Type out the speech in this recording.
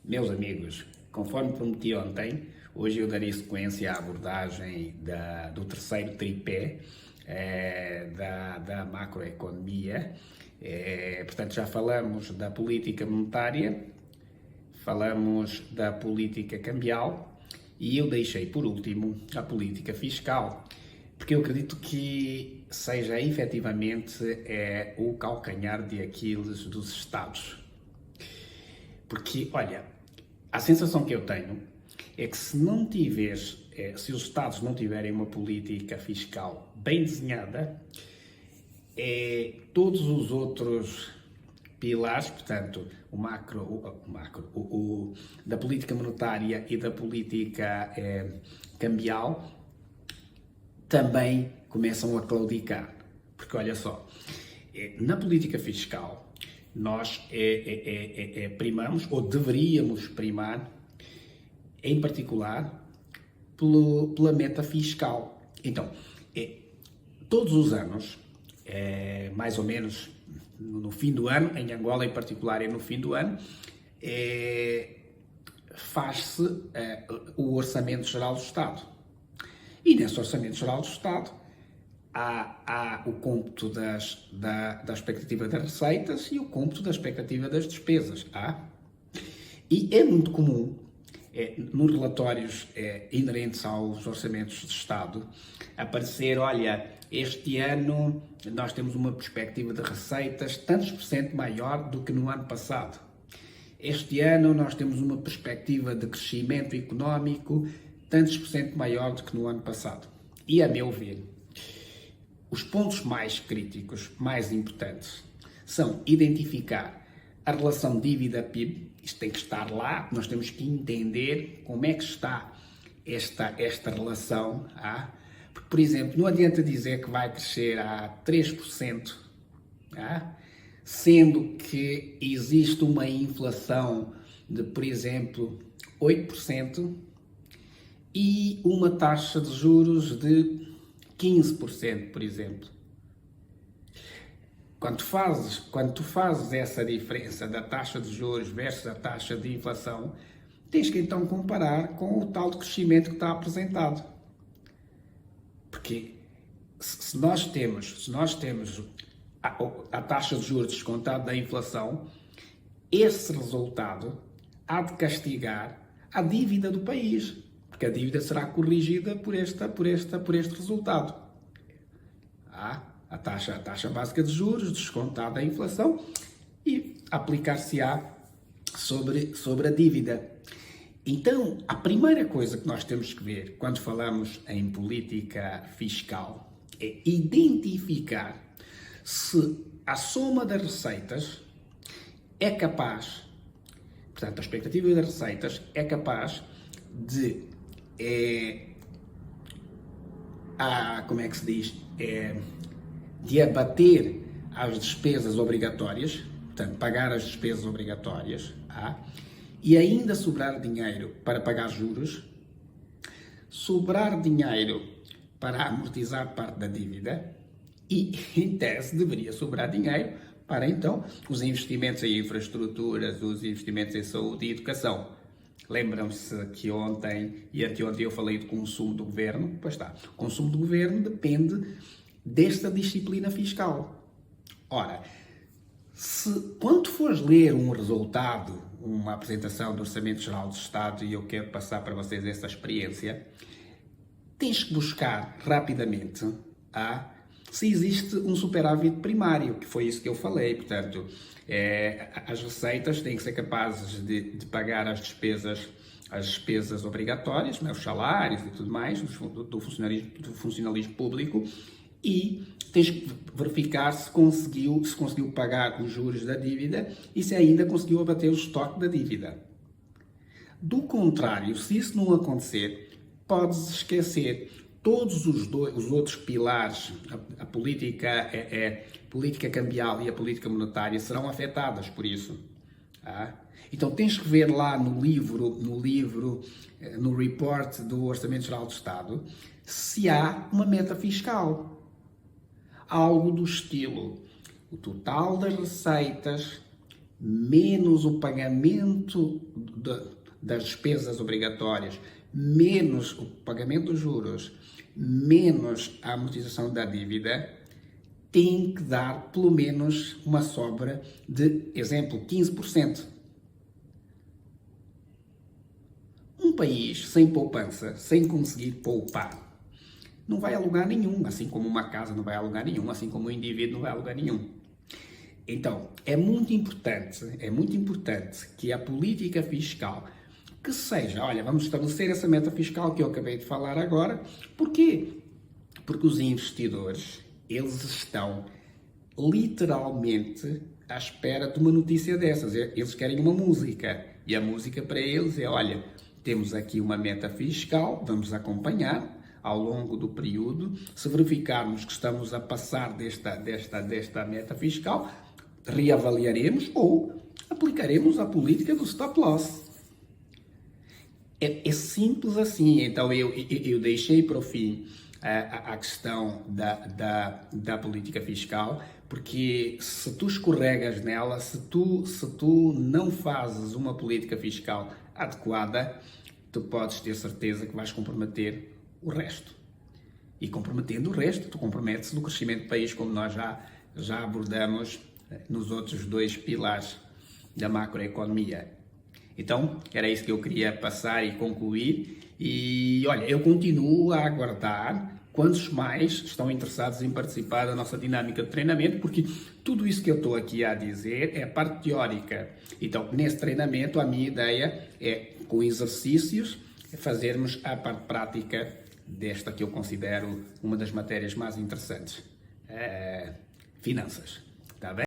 Meus amigos, conforme prometi ontem, hoje eu darei sequência à abordagem do terceiro tripé da macroeconomia. Portanto, já falamos da política monetária, falamos da política cambial e eu deixei por último a política fiscal, porque eu acredito que seja efetivamente o calcanhar de Aquiles dos Estados. Porque, olha, a sensação que eu tenho é que se os Estados não tiverem uma política fiscal bem desenhada, todos os outros pilares, portanto, da política monetária e da política cambial, também começam a claudicar. Porque, olha só, na política fiscal, nós primamos, ou deveríamos primar, em particular, pela meta fiscal. Então, todos os anos, mais ou menos no fim do ano, em Angola em particular no fim do ano, faz-se o Orçamento Geral do Estado. E nesse Orçamento Geral do Estado há o cômputo da expectativa das receitas e o cômputo da expectativa das despesas. E é muito comum, nos relatórios inerentes aos orçamentos de Estado, aparecer, olha, este ano nós temos uma perspectiva de receitas tantos por cento maior do que no ano passado. Este ano nós temos uma perspectiva de crescimento económico tantos por cento maior do que no ano passado. E, a meu ver, os pontos mais críticos, mais importantes, são identificar a relação dívida-PIB. Isto tem que estar lá, nós temos que entender como é que está esta relação. Porque, por exemplo, não adianta dizer que vai crescer a 3%, sendo que existe uma inflação de, por exemplo, 8% e uma taxa de juros de 15%, por exemplo. Quando tu fazes essa diferença da taxa de juros versus a taxa de inflação, tens que então comparar com o tal de crescimento que está apresentado. Porque se nós temos a taxa de juros descontada da inflação, esse resultado há de castigar a dívida do país, porque a dívida será corrigida por este resultado. A taxa básica de juros descontada da inflação e aplicar-se-á sobre a dívida. Então, a primeira coisa que nós temos que ver quando falamos em política fiscal é identificar se a soma das receitas é capaz, portanto, a expectativa das receitas é capaz de, como é que se diz, de abater as despesas obrigatórias, portanto, pagar as despesas obrigatórias, e ainda sobrar dinheiro para pagar juros, sobrar dinheiro para amortizar parte da dívida e, em tese, deveria sobrar dinheiro para, então, os investimentos em infraestruturas, os investimentos em saúde e educação. Lembram-se que ontem e anteontem eu falei do consumo do governo? Pois está, o consumo do governo depende desta disciplina fiscal. Ora, quando fores ler um resultado, uma apresentação do Orçamento Geral do Estado, e eu quero passar para vocês essa experiência, tens que buscar rapidamente se existe um superávit primário, que foi isso que eu falei. Portanto, as receitas têm que ser capazes de pagar as despesas obrigatórias, os salários e tudo mais, do funcionalismo público, e tens que verificar se conseguiu pagar os juros da dívida e se ainda conseguiu abater o estoque da dívida. Do contrário, se isso não acontecer, podes esquecer. Todos os outros pilares, a política cambial e a política monetária, serão afetadas por isso. Então tens que ver lá no report do Orçamento Geral do Estado, se há uma meta fiscal. Algo do estilo: o total das receitas menos o pagamento das despesas obrigatórias, menos o pagamento dos juros, menos a amortização da dívida, tem que dar pelo menos uma sobra de, exemplo, 15%. Um país sem poupança, sem conseguir poupar, não vai a lugar nenhum, assim como uma casa não vai a lugar nenhum, assim como um indivíduo não vai a lugar nenhum. Então, é muito importante que a política fiscal, que seja, olha, vamos estabelecer essa meta fiscal que eu acabei de falar agora. Porquê? Porque os investidores, eles estão literalmente à espera de uma notícia dessas. Eles querem uma música, e a música para eles é, olha, temos aqui uma meta fiscal, vamos acompanhar ao longo do período. Se verificarmos que estamos a passar desta meta fiscal, reavaliaremos ou aplicaremos a política do stop loss. É simples assim. Então eu deixei para o fim a questão da política fiscal, porque se tu escorregas nela, se tu não fazes uma política fiscal adequada, tu podes ter certeza que vais comprometer o resto. E comprometendo o resto, tu comprometes no crescimento do país, como nós já abordamos nos outros dois pilares da macroeconomia. Então, era isso que eu queria passar e concluir. E, olha, eu continuo a aguardar quantos mais estão interessados em participar da nossa dinâmica de treinamento, porque tudo isso que eu estou aqui a dizer é a parte teórica. Então, nesse treinamento, a minha ideia é, com exercícios, fazermos a parte prática desta que eu considero uma das matérias mais interessantes. Finanças. Está bem?